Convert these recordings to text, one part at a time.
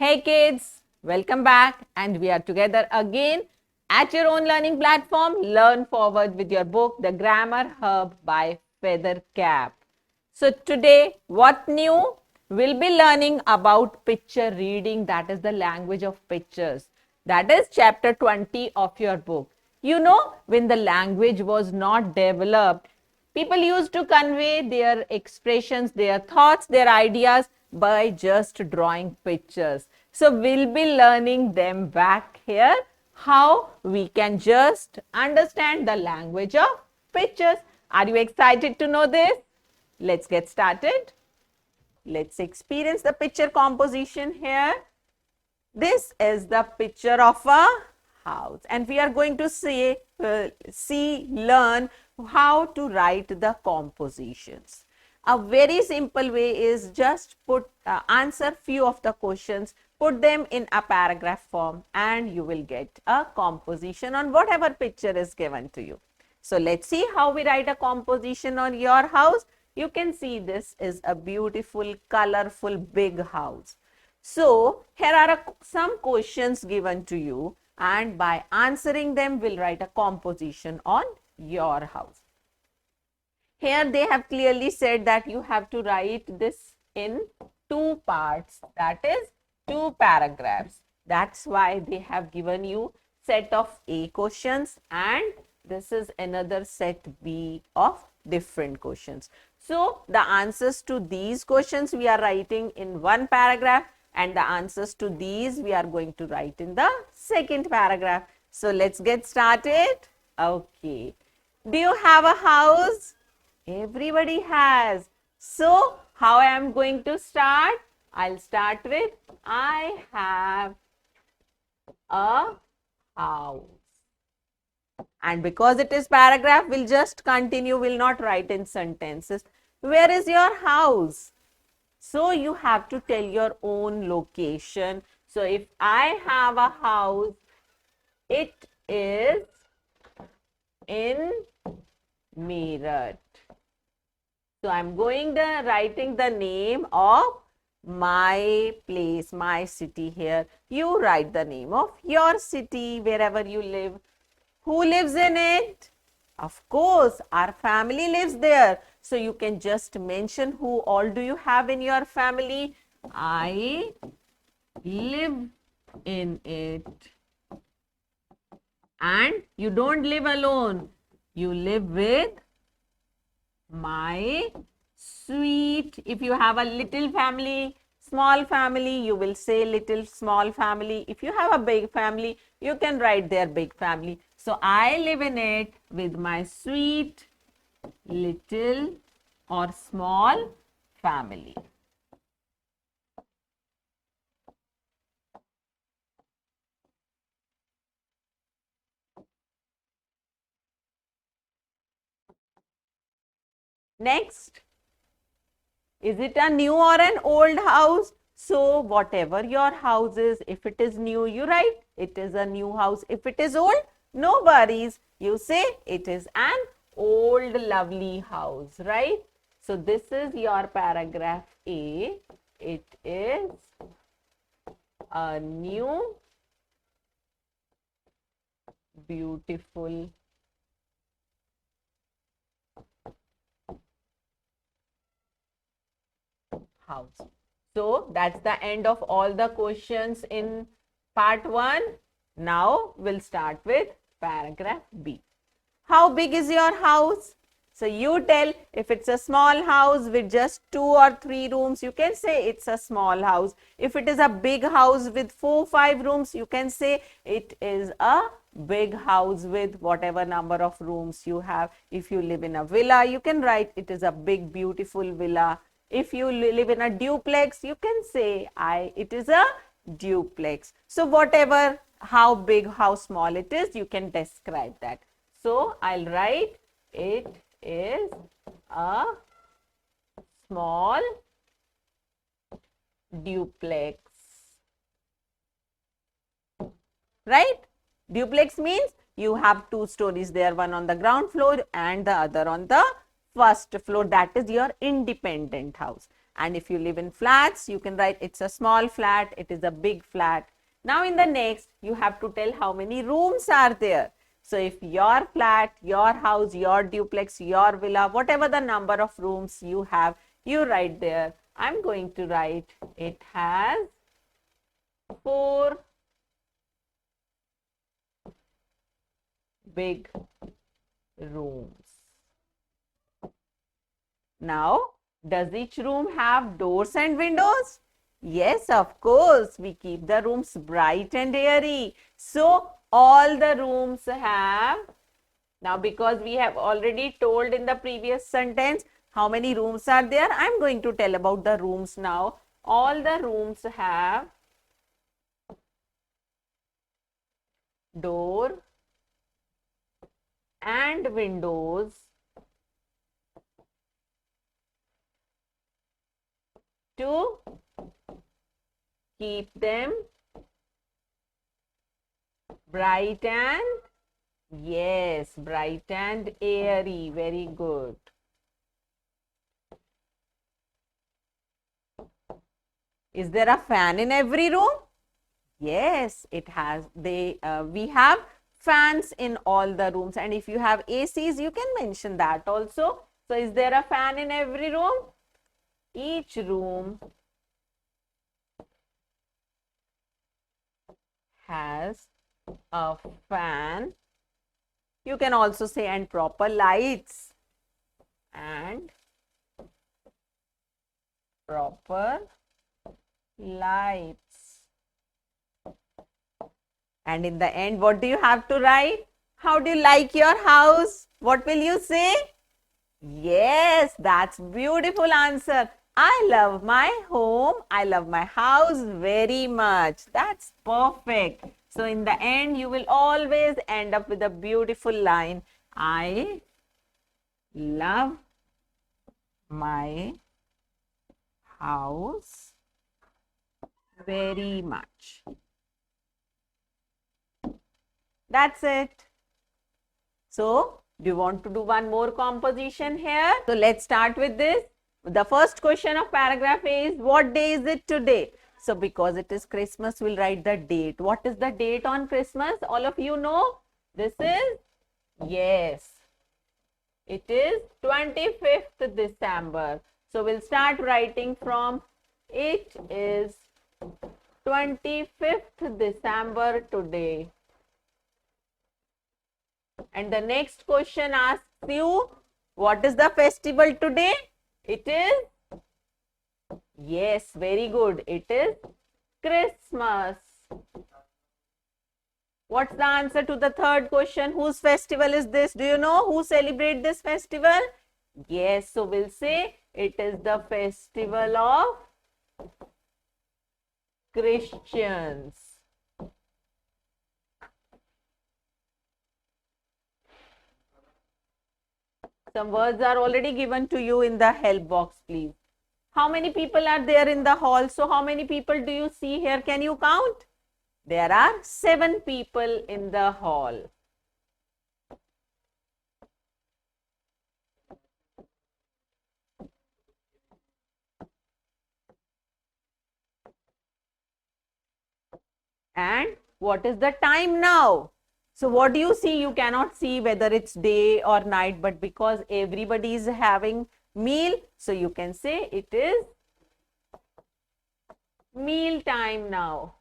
Hey kids, welcome back and we are together again at your own learning platform. Learn forward with your book, The Grammar Hub by Feather Cap. So today, what new? We'll be learning about picture reading, that is the language of pictures. That is chapter 20 of your book. You know, when the language was not developed, people used to convey their expressions, their thoughts, their ideas by just drawing pictures. So we'll be learning them back here, how we can just understand the language of pictures. Are you excited to know this? Let's get started. Let's experience the picture composition here. This is the picture of a house and we are going to learn how to write the compositions. A very simple way is just answer few of the questions, put them in a paragraph form and you will get a composition on whatever picture is given to you. So let's see how we write a composition on your house. You can see this is a beautiful, colorful, big house. So here are some questions given to you and by answering them, we'll write a composition on your house. Here they have clearly said that you have to write this in two parts, that is two paragraphs. That's why they have given you set of A questions and this is another set B of different questions. So the answers to these questions we are writing in one paragraph and the answers to these we are going to write in the second paragraph. So let's get started. Okay. Do you have a house? Everybody has. So how I am going to start? I'll start with I have a house. And because it is paragraph, we'll just continue, we'll not write in sentences. Where is your house? So you have to tell your own location. So if I have a house, it is in Meerut. So I'm writing the name of my place, my city here. You write the name of your city, wherever you live. Who lives in it? Of course, our family lives there. So you can just mention who all do you have in your family. I live in it. And you don't live alone. You live with my sweet. If you have a little family, small family, you will say little small family. If you have a big family, you can write their big family. So I live in it with my sweet little or small family. Next, is it a new or an old house? So whatever your house is, if it is new, you write it is a new house. If it is old, no worries. You say it is an old lovely house, right? So this is your paragraph A. It is a new beautiful house. So that's the end of all the questions in part 1. Now we'll start with paragraph B. How big is your house? So you tell. If it's a small house with just 2 or 3 rooms, you can say it's a small house. If it is a big house with 4 or 5 rooms, you can say it is a big house with whatever number of rooms you have. If you live in a villa, you can write it is a big beautiful villa. If you live in a duplex, you can say it is a duplex. So whatever, how big, how small it is, you can describe that. So I'll write it is a small duplex. Right? Duplex means you have 2 stories there, one on the ground floor and the other on the first floor. That is your independent house. And if you live in flats, you can write it's a small flat, it is a big flat. Now in the next, you have to tell how many rooms are there. So if your flat, your house, your duplex, your villa, whatever the number of rooms you have, you write there. I'm going to write it has 4 big rooms. Now, does each room have doors and windows? Yes, of course. We keep the rooms bright and airy. So, all the rooms have, now because we have already told in the previous sentence how many rooms are there, I am going to tell about the rooms now. All the rooms have door and windows to keep them bright and, yes, bright and airy. Very good. Is there a fan in every room? Yes, it has. We have fans in all the rooms, and if you have ACs, you can mention that also. So, is there a fan in every room? Each room has a fan. You can also say and proper lights and proper lights. And in the end, what do you have to write? How do you like your house? What will you say? Yes, that's beautiful answer. I love my home. I love my house very much. That's perfect. So in the end, you will always end up with a beautiful line. I love my house very much. That's it. So, do you want to do one more composition here? So, let's start with this. The first question of paragraph A is, what day is it today? So, because it is Christmas, we'll write the date. What is the date on Christmas? All of you know? This is, yes, it is 25th December. So, we'll start writing from, it is 25th December today. And the next question asks you, what is the festival today? It is, yes, very good. It is Christmas. What's the answer to the third question? Whose festival is this? Do you know who celebrate this festival? Yes, so we'll say it is the festival of Christians. Some words are already given to you in the help box, please. How many people are there in the hall? So how many people do you see here? Can you count? There are 7 people in the hall. And what is the time now? So what do you see? You cannot see whether it's day or night, but because everybody is having meal, so you can say it is meal time now.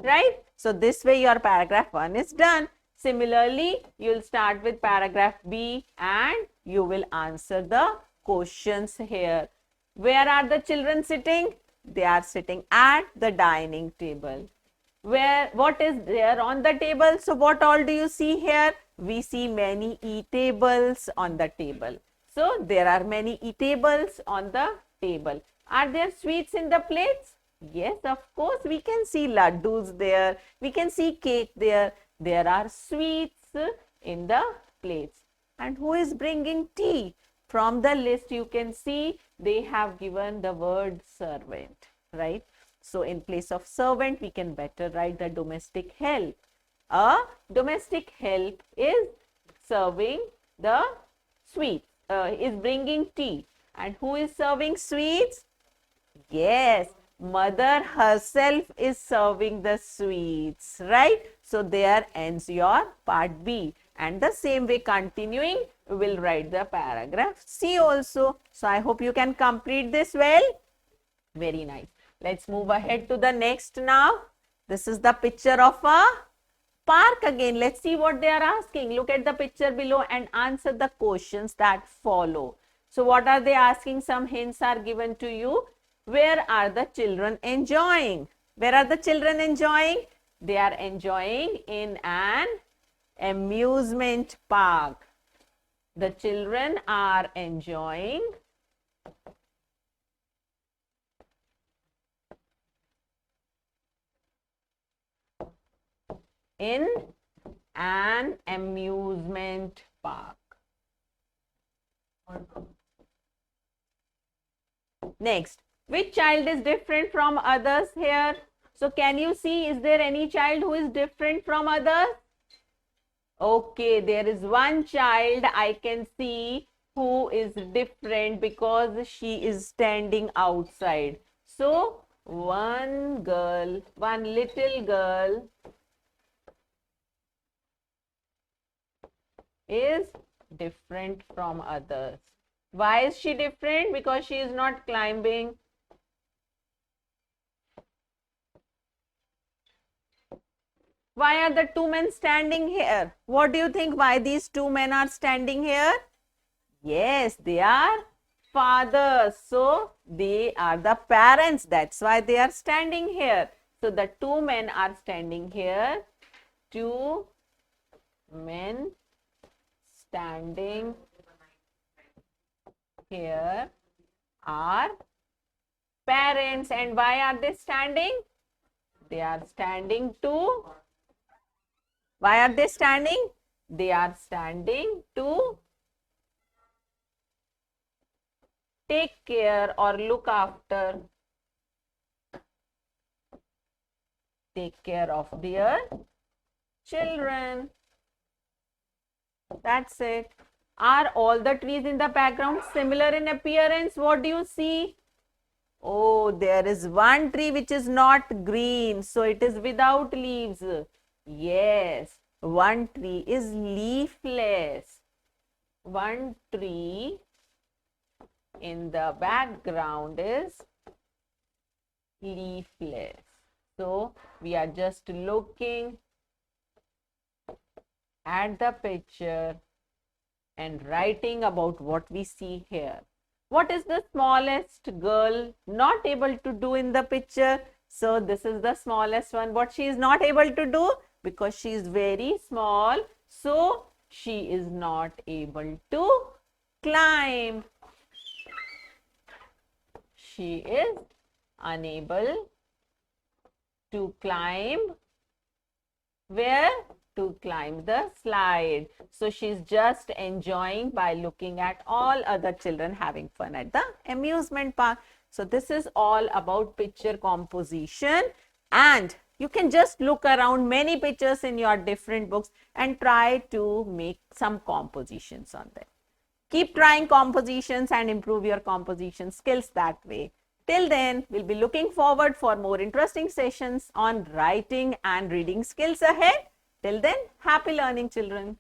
Right? So this way your paragraph 1 is done. Similarly, you will start with paragraph B and you will answer the questions here. Where are the children sitting? They are sitting at the dining table. What is there on the table? So what all do you see here? We see many eatables on the table. So there are many eatables on the table. Are there sweets in the plates? Yes, of course, we can see laddus there. We can see cake there. There are sweets in the plates. And who is bringing tea? From the list you can see they have given the word servant, right? So in place of servant, we can better write the domestic help. A domestic help is serving the sweets. is bringing tea. And who is serving sweets? Yes, mother herself is serving the sweets, right? So there ends your part B. And the same way continuing, we will write the paragraph C also. So I hope you can complete this well. Very nice. Let's move ahead to the next now. This is the picture of a park again. Let's see what they are asking. Look at the picture below and answer the questions that follow. So what are they asking? Some hints are given to you. Where are the children enjoying? Where are the children enjoying? They are enjoying in an amusement park. The children are enjoying in an amusement park. Next, which child is different from others here? So can you see, is there any child who is different from others? Okay, there is one child I can see who is different because she is standing outside. So one girl, one little girl is different from others. Why is she different? Because she is not climbing. Why are the two men standing here? What do you think why these two men are standing here? Yes, they are fathers. So they are the parents. That's why they are standing here. So the two men are standing here. Two men standing here are parents. And why are they standing? They are standing to. Why are they standing? They are standing to take care or look after, take care of their children. That's it. Are all the trees in the background similar in appearance? What do you see? Oh, there is one tree which is not green, so it is without leaves. Yes, one tree is leafless. One tree in the background is leafless. So we are just looking at the picture and writing about what we see here. What is the smallest girl not able to do in the picture? So this is the smallest one. What she is not able to do? Because she is very small, so she is not able to climb. She is unable to climb. Where? To climb the slide. So she's just enjoying by looking at all other children having fun at the amusement park. So this is all about picture composition, and you can just look around many pictures in your different books and try to make some compositions on them. Keep trying compositions and improve your composition skills that way. Till then, we'll be looking forward for more interesting sessions on writing and reading skills ahead. Till then, happy learning, children.